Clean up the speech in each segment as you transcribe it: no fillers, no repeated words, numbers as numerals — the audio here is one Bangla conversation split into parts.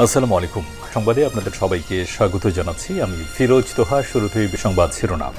আসসালামু আলাইকুম। সংবাদে আপনাদের সবাইকে স্বাগত জানাচ্ছি। আমি ফিরোজ তোহা। শুরুতেই সংবাদ শিরোনাম।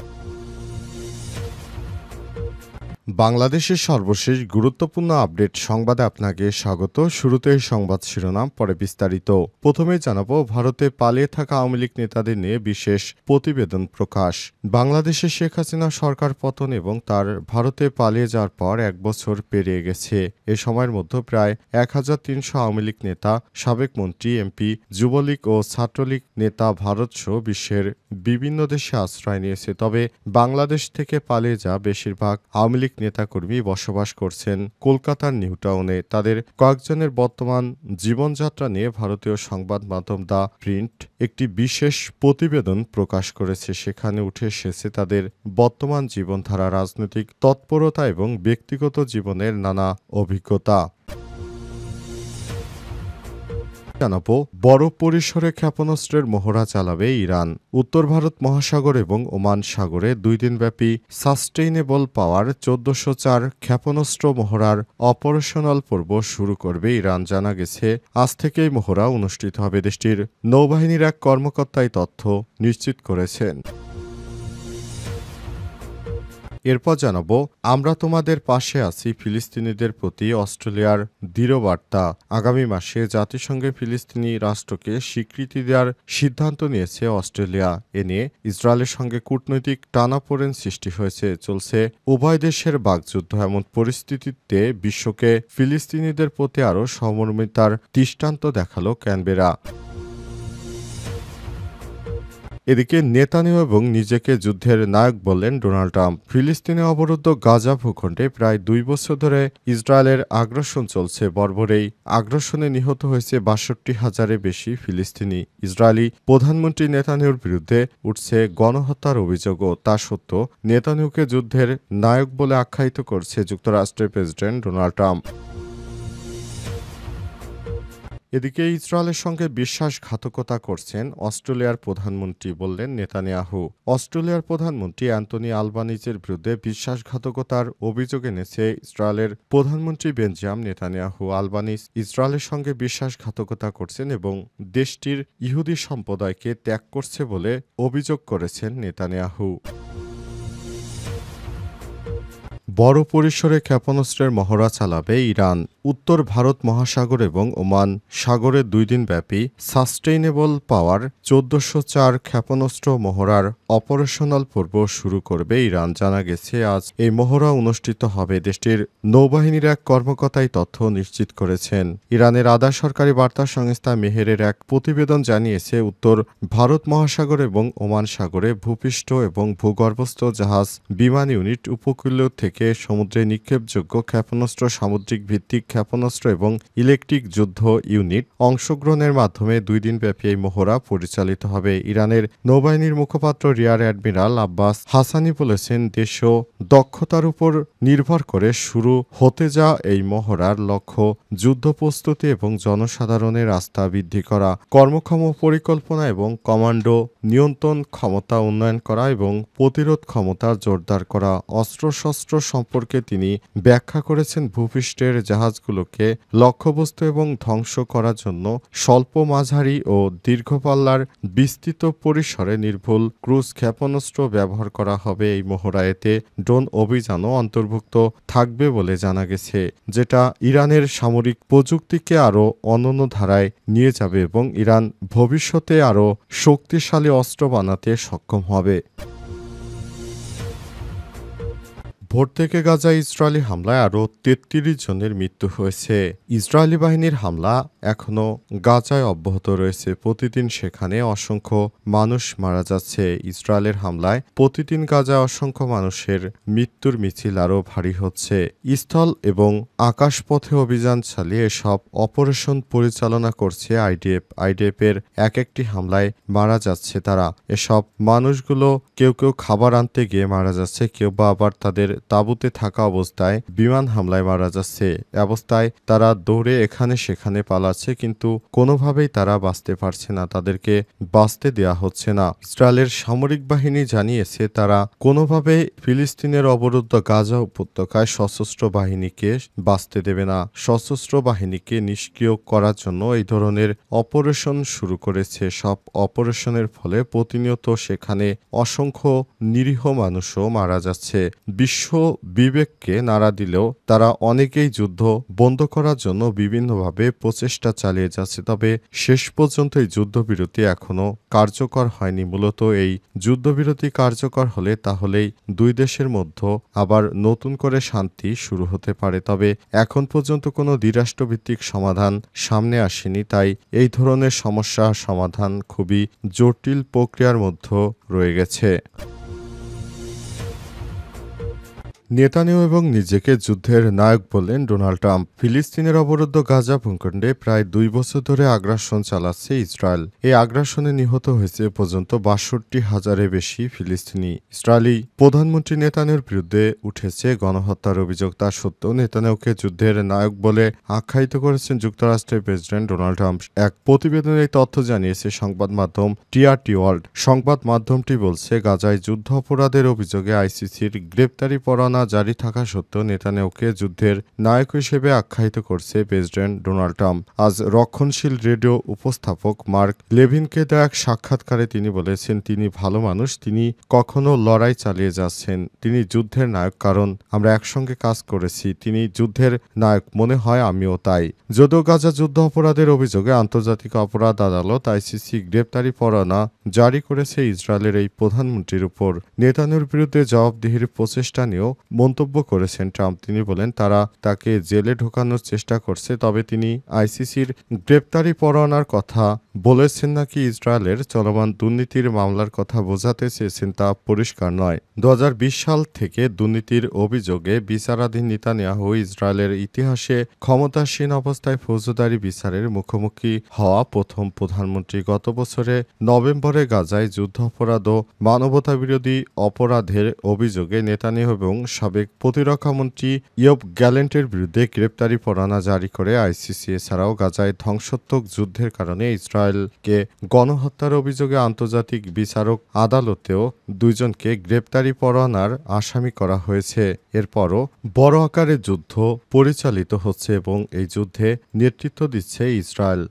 বাংলাদেশের সর্বশেষ গুরুত্বপূর্ণ আপডেট সংবাদে আপনাকে স্বাগত। শুরুতেই সংবাদ শিরোনাম, পরে বিস্তারিত। প্রথমেই জানাবো, ভারতে পালিয়ে থাকা আওয়ামী লীগ নেতাদের নিয়ে বিশেষ প্রতিবেদন প্রকাশ। বাংলাদেশে শেখ হাসিনা সরকার পতন এবং তার ভারতে পালিয়ে যাওয়ার পর 1 বছর পেরিয়ে গেছে। এ সময়ের মধ্যে প্রায় 1300 আওয়ামী লীগ নেতা, সাবেক মন্ত্রী, এমপি, যুবলীগ ও ছাত্রলীগ নেতা ভারতসহ বিশ্বের বিভিন্ন দেশে আশ্রয় নিয়েছে। তবে বাংলাদেশ থেকে পালিয়ে যাওয়া বেশিরভাগ আওয়ামী লীগ নেতাকর্মী বসবাস করছেন কলকাতার নিউ টাউনে। তাদের কয়েকজনের বর্তমান জীবনযাত্রা নিয়ে ভারতীয় সংবাদ মাধ্যম দ্য প্রিন্ট একটি বিশেষ প্রতিবেদন প্রকাশ করেছে। সেখানে উঠে এসেছে তাদের বর্তমান জীবনধারা, রাজনৈতিক তৎপরতা এবং ব্যক্তিগত জীবনের নানা অভিজ্ঞতা। জানাবো, বড় পরিসরে ক্ষেপণাস্ত্রের মহড়া চালাবে ইরান। উত্তর ভারত মহাসাগর এবং ওমান সাগরে 2 দিনব্যাপী সাস্টেইনেবল পাওয়ার 1404 ক্ষেপণাস্ত্র মহড়ার অপারেশনাল পর্ব শুরু করবে ইরান। জানা গেছে, আজ থেকেই মহড়া অনুষ্ঠিত হবে। দেশটির নৌবাহিনীর এক কর্মকর্তা এই তথ্য নিশ্চিত করেছেন। এরপর জানাবো, আমরা তোমাদের পাশে আছি, ফিলিস্তিনিদের প্রতি অস্ট্রেলিয়ার দৃঢ় বার্তা। আগামী মাসে জাতিসংঘে ফিলিস্তিনি রাষ্ট্রকে স্বীকৃতি দেওয়ার সিদ্ধান্ত নিয়েছে অস্ট্রেলিয়া। এ নিয়ে ইসরায়েলের সঙ্গে কূটনৈতিক টানাপোড়েন সৃষ্টি হয়েছে। চলছে উভয় দেশের বাকযুদ্ধ। এমন পরিস্থিতিতে বিশ্বকে ফিলিস্তিনিদের প্রতি আরও সহমর্মিতার দৃষ্টান্ত দেখালো ক্যানবেরা। এদিকে নেতানিয়াহু এবং নিজেকে যুদ্ধের নায়ক বললেন ডোনাল্ড ট্রাম্প। ফিলিস্তিনে অবরুদ্ধ গাজা ভূখণ্ডে প্রায় 2 বছর ধরে ইসরায়েলের আগ্রাসন চলছে। বর্বর এই আগ্রাসনে নিহত হয়েছে 62,000-এর বেশি ফিলিস্তিনি। ইসরায়েলি প্রধানমন্ত্রী নেতানিয়াহুর বিরুদ্ধে উঠছে গণহত্যার অভিযোগও। তা সত্ত্বেও নেতানিয়াহুকে যুদ্ধের নায়ক বলে আখ্যায়িত করছে যুক্তরাষ্ট্রের প্রেসিডেন্ট ডোনাল্ড ট্রাম্প। এদিকে ইসরায়েলের সঙ্গে বিশ্বাসঘাতকতা করছেন অস্ট্রেলিয়ার প্রধানমন্ত্রী, বললেন নেতানিয়াহু। অস্ট্রেলিয়ার প্রধানমন্ত্রী অ্যান্টনি আলবানিজের বিরুদ্ধে বিশ্বাসঘাতকতার অভিযোগ এনেছে ইসরায়েলের প্রধানমন্ত্রী বেঞ্জামিন নেতানিয়াহু। আলবানিজ ইসরায়েলের সঙ্গে বিশ্বাসঘাতকতা করছেন এবং দেশটির ইহুদি সম্প্রদায়কে ত্যাগ করছে বলে অভিযোগ করেছেন নেতানিয়াহু। বড় পরিসরে ক্ষেপণাস্ত্রের মহড়া চালাবে ইরান। উত্তর ভারত মহাসাগর এবং ওমান সাগরে 2 দিনব্যাপী সাস্টেইনেবল পাওয়ার 1404 ক্ষেপণাস্ত্র মহড়ার অপারেশনাল পর্ব শুরু করবে ইরান। জানা গেছে, আজ এই মহড়া অনুষ্ঠিত হবে। দেশটির নৌবাহিনীর এক কর্মকর্তা এই তথ্য নিশ্চিত করেছেন। ইরানের আধা সরকারি বার্তা সংস্থা মেহেরের এক প্রতিবেদন জানিয়েছে, উত্তর ভারত মহাসাগর এবং ওমান সাগরে ভূপৃষ্ঠ এবং ভূগর্ভস্থ জাহাজ, বিমান ইউনিট, উপকূলীয় থেকে সমুদ্রে নিক্ষেপযোগ্য ক্ষেপণাস্ত্র, সামুদ্রিক ভিত্তিক ক্ষেপণাস্ত্র এবং ইলেকট্রিক যুদ্ধ ইউনিট অংশগ্রহণের মাধ্যমে 2 দিনব্যাপী এই মহড়া পরিচালিত হবে। ইরানের নৌবাহিনীর মুখপাত্র রিয়ার অ্যাডমিরাল আব্বাস হাসানি বলেছেন, দেশীয় দক্ষতার উপর নির্ভর করে শুরু হতে যাওয়া এই মহড়ার লক্ষ্য যুদ্ধ প্রস্তুতি এবং জনসাধারণের আস্থা বৃদ্ধি করা, কর্মক্ষম পরিকল্পনা এবং কমান্ডো নিয়ন্ত্রণ ক্ষমতা উন্নয়ন করা এবং প্রতিরোধ ক্ষমতা জোরদার করা। অস্ত্রশস্ত্র সম্পর্কে তিনি ব্যাখ্যা করেছেন, ভূপৃষ্ঠের জাহাজগুলোকে লক্ষ্যবস্তু এবং ধ্বংস করার জন্য স্বল্প, মাঝারি ও দীর্ঘপাল্লার বিস্তৃত পরিসরে নির্ভুল ক্রুজ ক্ষেপণাস্ত্র ব্যবহার করা হবে। এই মহড়াতে ড্রোন অভিযানও অন্তর্ভুক্ত থাকবে বলে জানা গেছে, যেটা ইরানের সামরিক প্রযুক্তিকে আরও অনন্য ধারায় নিয়ে যাবে এবং ইরান ভবিষ্যতে আরও শক্তিশালী অস্ত্র বানাতে সক্ষম হবে। ভোর থেকে গাজায় ইসরায়েলি হামলায় আরও 33 জনের মৃত্যু হয়েছে। ইসরায়েলি বাহিনীর হামলা এখনও গাজায় অব্যাহত রয়েছে। প্রতিদিন সেখানে অসংখ্য মানুষ মারা যাচ্ছে। ইসরায়েলের হামলায় প্রতিদিন গাজায় অসংখ্য মানুষের মৃত্যুর মিছিল আরও ভারী হচ্ছে। স্থল এবং আকাশপথে অভিযান চালিয়ে এসব অপারেশন পরিচালনা করছে আইডিএফের একটি হামলায় মারা যাচ্ছে তারা। এসব মানুষগুলো কেউ কেউ খাবার আনতে গিয়ে মারা যাচ্ছে, কেউ বা আবার তাদের তাঁবুতে থাকা অবস্থায় বিমান হামলায় মারা যাচ্ছে। অবস্থায় তারা দৌড়ে এখানে সেখানে পালাচ্ছে, কিন্তু কোনোভাবেই তারা বাঁচতে পারছে না, তাদেরকে বাঁচতে দেয়া হচ্ছে না। ইসরায়েলের সামরিক বাহিনী জানিয়েছে তারা কোনোভাবেই ফিলিস্তিনের অবরুদ্ধ গাজা উপত্যকায় সশস্ত্র বাহিনীকে বাঁচতে দেবে না। সশস্ত্র বাহিনীকে নিষ্ক্রিয় করার জন্য এই ধরনের অপারেশন শুরু করেছে। সব অপারেশনের ফলে প্রতিনিয়ত সেখানে অসংখ্য নিরীহ মানুষও মারা যাচ্ছে। বিশ্ব বিবেককে নাড়া দিলেও তারা অনেকেই যুদ্ধ বন্ধ করার জন্য বিভিন্নভাবে প্রচেষ্টা চালিয়ে যাচ্ছে। তবে শেষ পর্যন্ত এই যুদ্ধবিরতি এখনও কার্যকর হয়নি। মূলত এই যুদ্ধবিরতি কার্যকর হলে তাহলেই দুই দেশের মধ্যে আবার নতুন করে শান্তি শুরু হতে পারে। তবে এখন পর্যন্ত কোনো দ্বিরাষ্ট্রভিত্তিক সমাধান সামনে আসেনি, তাই এই ধরনের সমস্যা সমাধান খুবই জটিল প্রক্রিয়ার মধ্যে রয়ে গেছে। নেতানিয়াহু এবং নিজেকে যুদ্ধের নায়ক বললেন ডোনাল্ড ট্রাম্প। ফিলিস্তিনের অবরুদ্ধ গাজা ভূখণ্ডে প্রায় 2 বছর ধরে আগ্রাসন চালাচ্ছে ইসরায়েল। এই আগ্রাসনে নিহত হয়েছে পর্যন্ত 62,000-এর বেশি ফিলিস্তিনি। ইসরায়েলি প্রধানমন্ত্রী নেতানিয়াহুর বিরুদ্ধে উঠেছে গণহত্যার অভিযোগ। তা সত্ত্বেও নেতানিয়াহুকে যুদ্ধের নায়ক বলে আখ্যায়িত করেছেন যুক্তরাষ্ট্রের প্রেসিডেন্ট ডোনাল্ড ট্রাম্প। এক প্রতিবেদনে এই তথ্য জানিয়েছে সংবাদ মাধ্যম টিআরটি ওয়ার্ল্ড। সংবাদ মাধ্যমটি বলছে, গাজায় যুদ্ধ অপরাধের অভিযোগে আইসিসির গ্রেপ্তারি পরোয়ানা জারি থাকা সত্ত্বেও নেতানিয়াহুকে যুদ্ধের নায়ক হিসেবে আখ্যায়িত করছে প্রেসিডেন্ট ডোনাল্ড ট্রাম্প। আজ রক্ষণশীল রেডিও উপস্থাপক মার্ক লেভিনকে দেওয়া এক সাক্ষাৎকারে তিনি বলেছেন, তিনি ভালো মানুষ, তিনি কখনো লড়াই চালিয়ে যাচ্ছেন। তিনি যুদ্ধের নায়ক, কারণ আমরা একসঙ্গে কাজ করেছি। তিনি যুদ্ধের নায়ক, মনে হয় আমিও তাই। যদিও গাজা যুদ্ধ অপরাধের অভিযোগে আন্তর্জাতিক অপরাধ আদালত আইসিসি গ্রেপ্তারি পরোয়ানা জারি করেছে ইসরায়েলের এই প্রধানমন্ত্রীর উপর। নেতানিয়াহুর বিরুদ্ধে জবাবদিহির প্রচেষ্টা নিয়েও মন্তব্য করেছেন ট্রাম্প। তিনি বলেন, তারা তাকে জেলে ঢোকানোর চেষ্টা করছে, তবে তিনি আইসিসির গ্রেপ্তারি পরোয়ানার কথা বলেছেন নাকি ইসরায়েলের চলমান দুর্নীতির মামলার কথা বোঝাতে চেয়েছেন তা পরিষ্কার নয়। 2020 সাল থেকে দুর্নীতির অভিযোগে বিচারাধীন নেতানিয়াহু ইসরায়েলের ইতিহাসে ক্ষমতাসীন অবস্থায় ফৌজদারি বিচারের মুখোমুখি হওয়া প্রথম প্রধানমন্ত্রী। গত বছরে নভেম্বরে গাজায় যুদ্ধাপরাধ ও মানবতাবিরোধী অপরাধের অভিযোগে নেতানিয়াহু এবং সাবেক প্রতিরক্ষামন্ত্রী ইয়োব গ্যালেন্টের বিরুদ্ধে গ্রেপ্তারি পরোয়ানা জারি করে আইসিসি। এছাড়াও গাজায় ধ্বংসাত্মক যুদ্ধের কারণে ইসরায়েলকে গণহত্যার অভিযোগে আন্তর্জাতিক বিচারক আদালতেও দুইজনকে গ্রেপ্তারি পরোয়ানার আসামি করা হয়েছে। এরপরও বড় আকারে যুদ্ধ পরিচালিত হচ্ছে এবং এই যুদ্ধে নেতৃত্ব দিচ্ছে ইসরায়েল।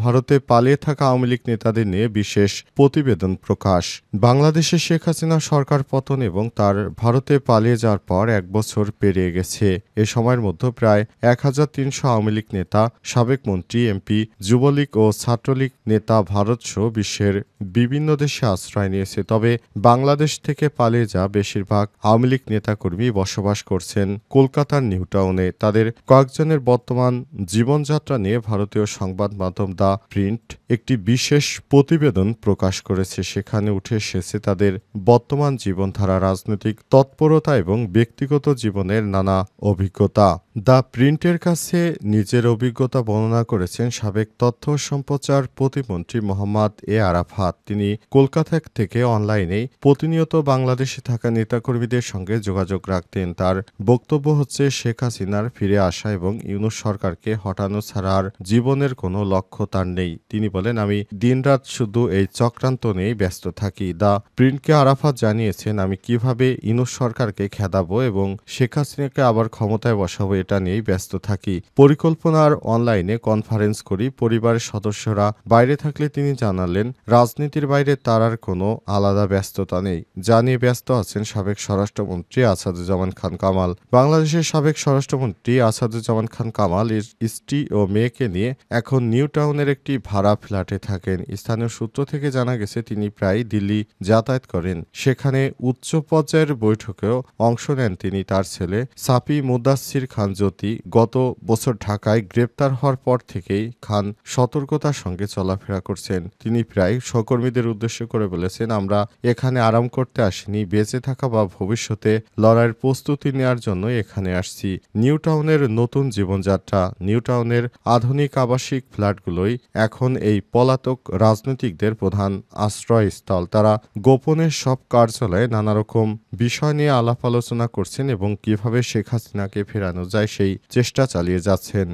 ভারতে পালিয়ে থাকা আওয়ামী লীগ নেতাদের নিয়ে বিশেষ প্রতিবেদন প্রকাশ। বাংলাদেশে শেখ হাসিনা সরকার পতন এবং তার ভারতে পালিয়ে যাওয়ার পর 1 বছর পেরিয়ে গেছে। এ সময়ের মধ্যে প্রায় 1300 আওয়ামী লীগ নেতা, সাবেক মন্ত্রী, এমপি, যুবলীগ ও ছাত্রলীগ নেতা ভারতসহ বিশ্বের বিভিন্ন দেশে আশ্রয় নিয়েছে। তবে বাংলাদেশ থেকে পালিয়ে যাওয়া বেশিরভাগ আওয়ামী লীগ নেতাকর্মী বসবাস করছেন কলকাতার নিউ টাউনে। তাদের কয়েকজনের বর্তমান জীবনযাত্রা নিয়ে ভারতীয় সংবাদ মাধ্যম দ্য প্রিন্ট একটি বিশেষ প্রতিবেদন প্রকাশ করেছে। সেখানে উঠে এসেছে তাদের বর্তমান জীবনধারা, রাজনৈতিক তৎপরতা এবং ব্যক্তিগত জীবনের নানা অভিজ্ঞতা। দ্য প্রিন্টের কাছে নিজের অভিজ্ঞতা বর্ণনা করেছেন সাবেক তথ্য সম্প্রচার প্রতিমন্ত্রী মোহাম্মদ এ আরাফাত। তিনি কলকাতা থেকে অনলাইনে প্রতিনিয়ত বাংলাদেশে থাকা নেতাকর্মীদের সঙ্গে যোগাযোগ রাখতেন। তার বক্তব্য হচ্ছে, শেখ হাসিনার ফিরে আসা এবং ইউনূস সরকারকে হটানো ছাড়া আর জীবনের কোনো লক্ষ্য তার নেই। তিনি বলেন, আমি দিনরাত শুধু এই চক্রান্ত নিয়েই ব্যস্ত থাকি। দ্য প্রিন্টকে আরাফাত জানিয়েছেন, আমি কিভাবে ইউনূস সরকারকে খেদাবো এবং শেখ হাসিনাকে আবার ক্ষমতায় বসাবো এটা নিয়েই ব্যস্ত থাকি। পরিকল্পনার অনলাইনে কনফারেন্স করি। পরিবারের সদস্যরা বাইরে থাকলে তিনি জানালেন, রাজনীতির বাইরে তার আর কোনো আলাদা ব্যস্ততা নেই। যা নিয়ে ব্যস্ত আছেন সাবেক স্বরাষ্ট্রমন্ত্রী আসাদুজ্জামান খান কামাল। বাংলাদেশের সাবেক স্বরাষ্ট্রমন্ত্রী আসাদুজ্জামান খান কামাল স্ত্রী ও মেয়েকে নিয়ে এখন নিউ টাউনের একটি ভাড়া ফ্ল্যাটে থাকেন। স্থানীয় সূত্র থেকে জানা গেছে, তিনি প্রায় দিল্লি যাতায়াত করেন। সেখানে উচ্চ পর্যায়ের বৈঠকেও অংশ নেন তিনি। তার ছেলে সাপি মুদাচ্ছির খান জ্যোতি গত বছর ঢাকায় গ্রেপ্তার হওয়ার পর থেকেই খান সতর্কতার সঙ্গে চলাফেরা করছেন। তিনি প্রায় সহকর্মীদের উদ্দেশ্য করে বলেছেন, আমরা এখানে আরাম করতে আসিনি, বেঁচে থাকা বা ভবিষ্যতে লড়াইয়ের প্রস্তুতি নেওয়ার জন্য এখানে আসছি। নিউ টাউনের নতুন জীবনযাত্রা, নিউ টাউনের আধুনিক আবাসিক ফ্ল্যাটগুলোই এখন এই পলাতক রাজনীতিকদের প্রধান আশ্রয়স্থল। তারা গোপনে সব কার্যালয়ে নানা রকম বিষয় নিয়ে আলাপ আলোচনা করছেন এবং কিভাবে শেখ হাসিনাকে ফেরানো যায় সেই চেষ্টা চালিয়ে যাচ্ছেন।